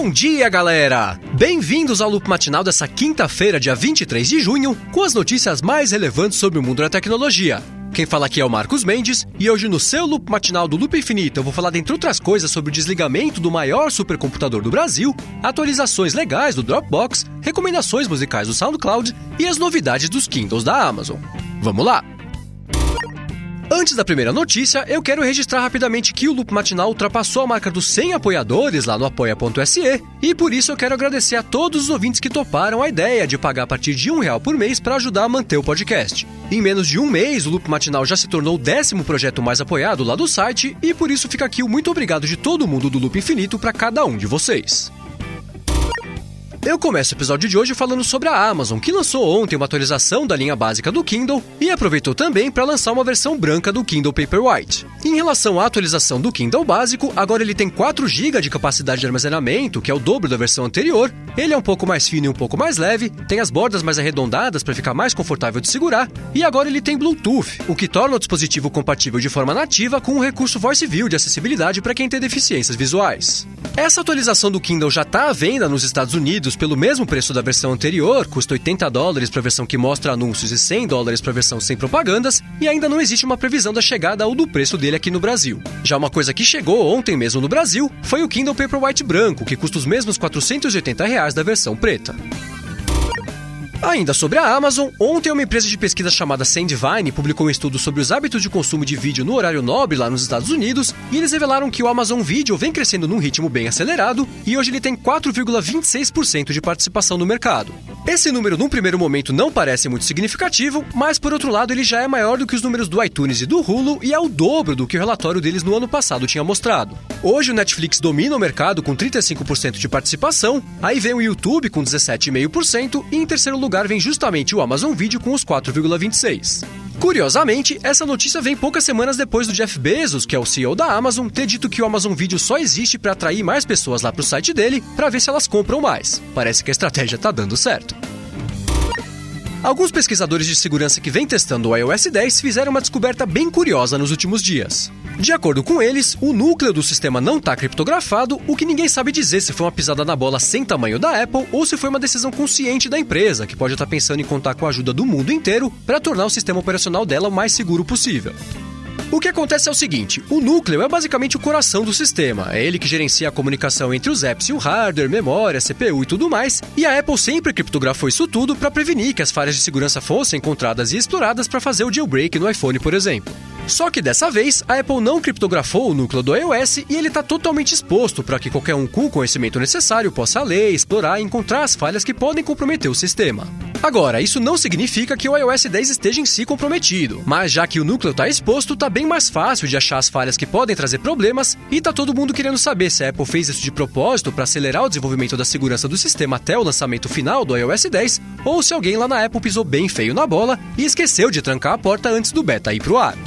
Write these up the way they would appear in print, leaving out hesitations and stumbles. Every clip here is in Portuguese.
Bom dia, galera! Bem-vindos ao Loop Matinal dessa quinta-feira, dia 23 de junho, com as notícias mais relevantes sobre o mundo da tecnologia. Quem fala aqui é o Marcos Mendes, e hoje no seu Loop Matinal do Loop Infinito eu vou falar, dentre outras coisas, sobre o desligamento do maior supercomputador do Brasil, atualizações legais do Dropbox, recomendações musicais do SoundCloud e as novidades dos Kindles da Amazon. Vamos lá! Antes da primeira notícia, eu quero registrar rapidamente que o Loop Matinal ultrapassou a marca dos 100 apoiadores lá no apoia.se, e por isso eu quero agradecer a todos os ouvintes que toparam a ideia de pagar a partir de R$1 por mês para ajudar a manter o podcast. Em menos de um mês, o Loop Matinal já se tornou o 10º projeto mais apoiado lá do site, e por isso fica aqui o muito obrigado de todo mundo do Loop Infinito para cada um de vocês. Eu começo o episódio de hoje falando sobre a Amazon, que lançou ontem uma atualização da linha básica do Kindle e aproveitou também para lançar uma versão branca do Kindle Paperwhite. Em relação à atualização do Kindle básico, agora ele tem 4 GB de capacidade de armazenamento, que é o dobro da versão anterior. Ele é um pouco mais fino e um pouco mais leve, tem as bordas mais arredondadas para ficar mais confortável de segurar, e agora ele tem Bluetooth, o que torna o dispositivo compatível de forma nativa com o recurso Voice View de acessibilidade para quem tem deficiências visuais. Essa atualização do Kindle já está à venda nos Estados Unidos pelo mesmo preço da versão anterior, custa $80 para a versão que mostra anúncios e $100 para a versão sem propagandas, e ainda não existe uma previsão da chegada ou do preço dele aqui no Brasil. Já uma coisa que chegou ontem mesmo no Brasil foi o Kindle Paperwhite branco, que custa os mesmos R$480 da versão preta. Ainda sobre a Amazon, ontem uma empresa de pesquisa chamada Sandvine publicou um estudo sobre os hábitos de consumo de vídeo no horário nobre lá nos Estados Unidos, e eles revelaram que o Amazon Video vem crescendo num ritmo bem acelerado, e hoje ele tem 4,26% de participação no mercado. Esse número num primeiro momento não parece muito significativo, mas por outro lado ele já é maior do que os números do iTunes e do Hulu, e é o dobro do que o relatório deles no ano passado tinha mostrado. Hoje o Netflix domina o mercado com 35% de participação, aí vem o YouTube com 17,5%, e em terceiro lugar vem justamente o Amazon Video com os 4,26%. Curiosamente, essa notícia vem poucas semanas depois do Jeff Bezos, que é o CEO da Amazon, ter dito que o Amazon Video só existe para atrair mais pessoas lá para o site dele, para ver se elas compram mais. Parece que a estratégia está dando certo. Alguns pesquisadores de segurança que vêm testando o iOS 10 fizeram uma descoberta bem curiosa nos últimos dias. De acordo com eles, o núcleo do sistema não está criptografado, o que ninguém sabe dizer se foi uma pisada na bola sem tamanho da Apple ou se foi uma decisão consciente da empresa, que pode estar pensando em contar com a ajuda do mundo inteiro para tornar o sistema operacional dela o mais seguro possível. O que acontece é o seguinte, o núcleo é basicamente o coração do sistema, é ele que gerencia a comunicação entre os apps e o hardware, memória, CPU e tudo mais, e a Apple sempre criptografou isso tudo para prevenir que as falhas de segurança fossem encontradas e exploradas para fazer o jailbreak no iPhone, por exemplo. Só que dessa vez, a Apple não criptografou o núcleo do iOS e ele está totalmente exposto para que qualquer um com o conhecimento necessário possa ler, explorar e encontrar as falhas que podem comprometer o sistema. Agora, isso não significa que o iOS 10 esteja em si comprometido, mas já que o núcleo está exposto, está bem mais fácil de achar as falhas que podem trazer problemas e está todo mundo querendo saber se a Apple fez isso de propósito para acelerar o desenvolvimento da segurança do sistema até o lançamento final do iOS 10 ou se alguém lá na Apple pisou bem feio na bola e esqueceu de trancar a porta antes do beta ir pro ar.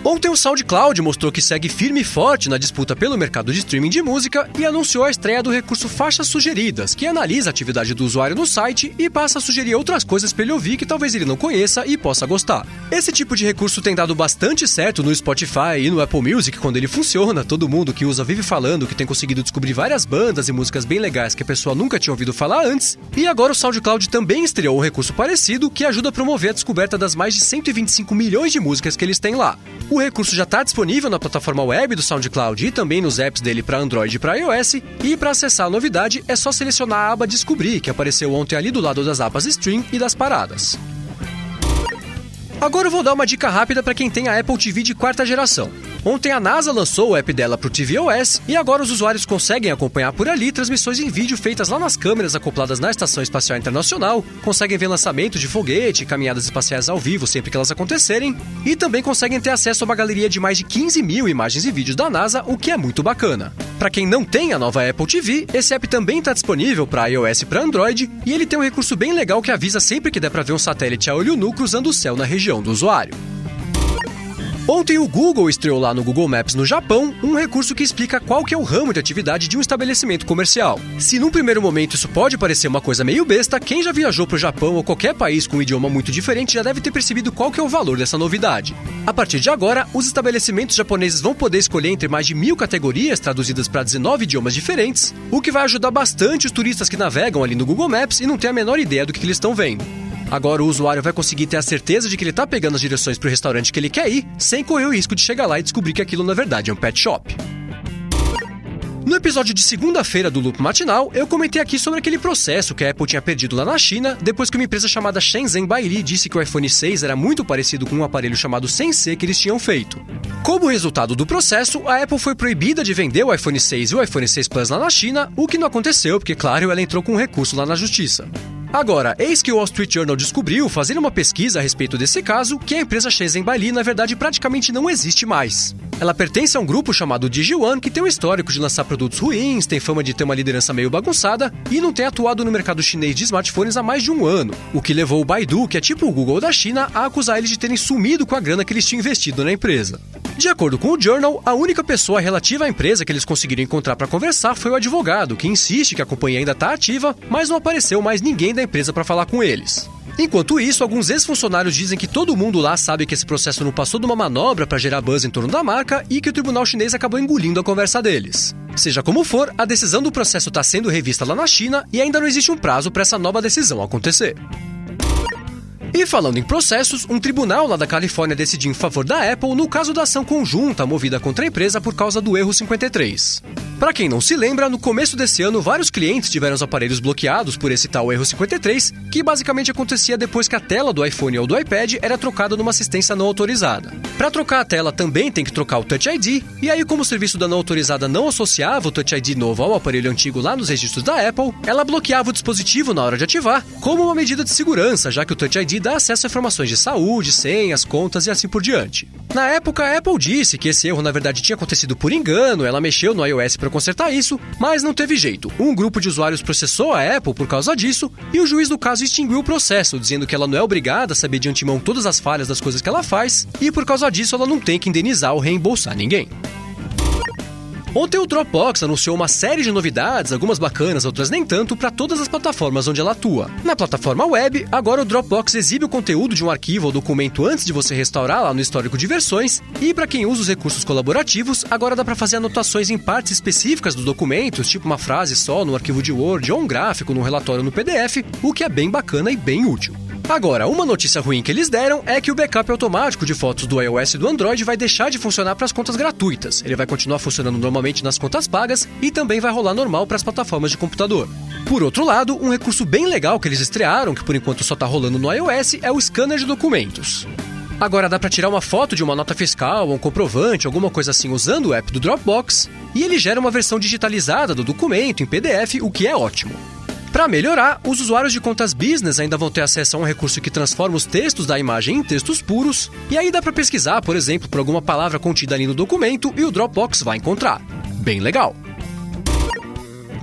Ontem o SoundCloud mostrou que segue firme e forte na disputa pelo mercado de streaming de música e anunciou a estreia do recurso Faixas Sugeridas, que analisa a atividade do usuário no site e passa a sugerir outras coisas para ele ouvir que talvez ele não conheça e possa gostar. Esse tipo de recurso tem dado bastante certo no Spotify e no Apple Music quando ele funciona, todo mundo que usa vive falando que tem conseguido descobrir várias bandas e músicas bem legais que a pessoa nunca tinha ouvido falar antes, e agora o SoundCloud também estreou um recurso parecido que ajuda a promover a descoberta das mais de 125 milhões de músicas que eles têm lá. O recurso já está disponível na plataforma web do SoundCloud e também nos apps dele para Android e para iOS, e para acessar a novidade é só selecionar a aba Descobrir, que apareceu ontem ali do lado das abas Stream e das paradas. Agora eu vou dar uma dica rápida para quem tem a Apple TV de 4ª geração. Ontem a NASA lançou o app dela para o tvOS e agora os usuários conseguem acompanhar por ali transmissões em vídeo feitas lá nas câmeras acopladas na Estação Espacial Internacional, conseguem ver lançamentos de foguete e caminhadas espaciais ao vivo sempre que elas acontecerem, e também conseguem ter acesso a uma galeria de mais de 15 mil imagens e vídeos da NASA, o que é muito bacana. Para quem não tem a nova Apple TV, esse app também está disponível para iOS e para Android, e ele tem um recurso bem legal que avisa sempre que der para ver um satélite a olho nu cruzando o céu na região do usuário. Ontem o Google estreou lá no Google Maps no Japão um recurso que explica qual que é o ramo de atividade de um estabelecimento comercial. Se num primeiro momento isso pode parecer uma coisa meio besta, quem já viajou para o Japão ou qualquer país com um idioma muito diferente já deve ter percebido qual que é o valor dessa novidade. A partir de agora, os estabelecimentos japoneses vão poder escolher entre mais de 1000 categorias traduzidas para 19 idiomas diferentes, o que vai ajudar bastante os turistas que navegam ali no Google Maps e não têm a menor ideia do que eles estão vendo. Agora o usuário vai conseguir ter a certeza de que ele está pegando as direções para o restaurante que ele quer ir, sem correr o risco de chegar lá e descobrir que aquilo na verdade é um pet shop. No episódio de segunda-feira do Loop Matinal, eu comentei aqui sobre aquele processo que a Apple tinha perdido lá na China, depois que uma empresa chamada Shenzhen Baili disse que o iPhone 6 era muito parecido com um aparelho chamado Sensei que eles tinham feito. Como resultado do processo, a Apple foi proibida de vender o iPhone 6 e o iPhone 6 Plus lá na China, o que não aconteceu porque, claro, ela entrou com um recurso lá na justiça. Agora, eis que o Wall Street Journal descobriu, fazendo uma pesquisa a respeito desse caso, que a empresa Shenzhen Baili, na verdade, praticamente não existe mais. Ela pertence a um grupo chamado DigiOne, que tem um histórico de lançar produtos ruins, tem fama de ter uma liderança meio bagunçada e não tem atuado no mercado chinês de smartphones há mais de um ano, o que levou o Baidu, que é tipo o Google da China, a acusar eles de terem sumido com a grana que eles tinham investido na empresa. De acordo com o Journal, a única pessoa relativa à empresa que eles conseguiram encontrar para conversar foi o advogado, que insiste que a companhia ainda está ativa, mas não apareceu mais ninguém da empresa para falar com eles. Enquanto isso, alguns ex-funcionários dizem que todo mundo lá sabe que esse processo não passou de uma manobra para gerar buzz em torno da marca e que o tribunal chinês acabou engolindo a conversa deles. Seja como for, a decisão do processo está sendo revista lá na China e ainda não existe um prazo para essa nova decisão acontecer. E falando em processos, um tribunal lá da Califórnia decidiu em favor da Apple no caso da ação conjunta movida contra a empresa por causa do erro 53. Para quem não se lembra, no começo desse ano, vários clientes tiveram os aparelhos bloqueados por esse tal erro 53, que basicamente acontecia depois que a tela do iPhone ou do iPad era trocada numa assistência não autorizada. Para trocar a tela também tem que trocar o Touch ID, e aí como o serviço da não autorizada não associava o Touch ID novo ao aparelho antigo lá nos registros da Apple, ela bloqueava o dispositivo na hora de ativar, como uma medida de segurança, já que o Touch ID dá acesso a informações de saúde, senhas, contas e assim por diante. Na época, a Apple disse que esse erro na verdade tinha acontecido por engano, ela mexeu no iOS para consertar isso, mas não teve jeito. Um grupo de usuários processou a Apple por causa disso e o juiz do caso extinguiu o processo, dizendo que ela não é obrigada a saber de antemão todas as falhas das coisas que ela faz e por causa disso ela não tem que indenizar ou reembolsar ninguém. Ontem o Dropbox anunciou uma série de novidades, algumas bacanas, outras nem tanto, para todas as plataformas onde ela atua. Na plataforma web, agora o Dropbox exibe o conteúdo de um arquivo ou documento antes de você restaurar lá no histórico de versões, e para quem usa os recursos colaborativos, agora dá para fazer anotações em partes específicas dos documentos, tipo uma frase só no arquivo de Word ou um gráfico num relatório no PDF, o que é bem bacana e bem útil. Agora, uma notícia ruim que eles deram é que o backup automático de fotos do iOS e do Android vai deixar de funcionar para as contas gratuitas. Ele vai continuar funcionando normalmente nas contas pagas e também vai rolar normal para as plataformas de computador. Por outro lado, um recurso bem legal que eles estrearam, que por enquanto só está rolando no iOS, é o scanner de documentos. Agora dá para tirar uma foto de uma nota fiscal, um comprovante, alguma coisa assim usando o app do Dropbox, e ele gera uma versão digitalizada do documento em PDF, o que é ótimo. Para melhorar, os usuários de contas business ainda vão ter acesso a um recurso que transforma os textos da imagem em textos puros, e aí dá para pesquisar, por exemplo, por alguma palavra contida ali no documento e o Dropbox vai encontrar. Bem legal!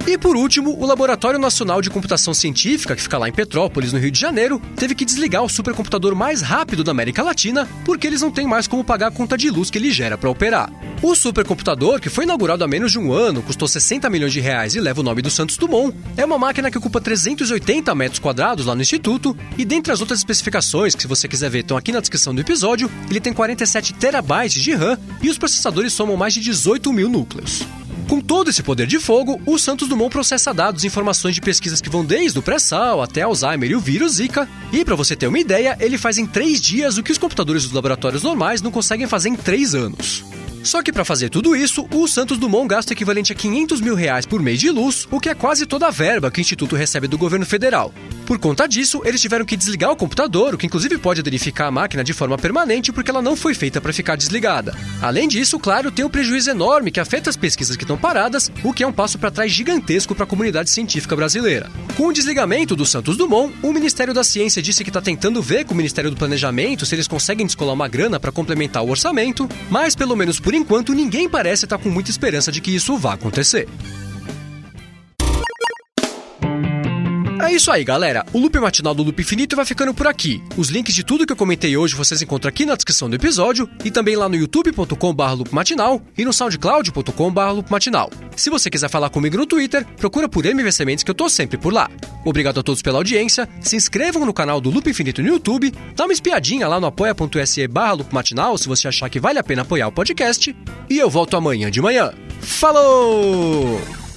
E por último, o Laboratório Nacional de Computação Científica, que fica lá em Petrópolis, no Rio de Janeiro, teve que desligar o supercomputador mais rápido da América Latina porque eles não têm mais como pagar a conta de luz que ele gera para operar. O supercomputador, que foi inaugurado há menos de um ano, custou 60 milhões de reais e leva o nome do Santos Dumont, é uma máquina que ocupa 380 metros quadrados lá no Instituto e dentre as outras especificações que se você quiser ver estão aqui na descrição do episódio, ele tem 47 terabytes de RAM e os processadores somam mais de 18 mil núcleos. Com todo esse poder de fogo, o Santos Dumont processa dados e informações de pesquisas que vão desde o pré-sal até Alzheimer e o vírus Zika, e para você ter uma ideia, ele faz em 3 dias o que os computadores dos laboratórios normais não conseguem fazer em 3 anos. Só que para fazer tudo isso, o Santos Dumont gasta o equivalente a 500 mil reais por mês de luz, o que é quase toda a verba que o Instituto recebe do governo federal. Por conta disso, eles tiveram que desligar o computador, o que inclusive pode danificar a máquina de forma permanente porque ela não foi feita para ficar desligada. Além disso, claro, tem um prejuízo enorme que afeta as pesquisas que estão paradas, o que é um passo para trás gigantesco para a comunidade científica brasileira. Com o desligamento do Santos Dumont, o Ministério da Ciência disse que está tentando ver com o Ministério do Planejamento se eles conseguem descolar uma grana para complementar o orçamento, mas pelo menos por enquanto ninguém parece estar com muita esperança de que isso vá acontecer. É isso aí, galera. O Loop Matinal do Loop Infinito vai ficando por aqui. Os links de tudo que eu comentei hoje vocês encontram aqui na descrição do episódio e também lá no youtube.com/loopmatinal e no soundcloud.com/loopmatinal. Se você quiser falar comigo no Twitter, procura por MV Sementes que eu tô sempre por lá. Obrigado a todos pela audiência, se inscrevam no canal do Loop Infinito no YouTube, dá uma espiadinha lá no apoia.se/loopmatinal se você achar que vale a pena apoiar o podcast, e eu volto amanhã de manhã. Falou!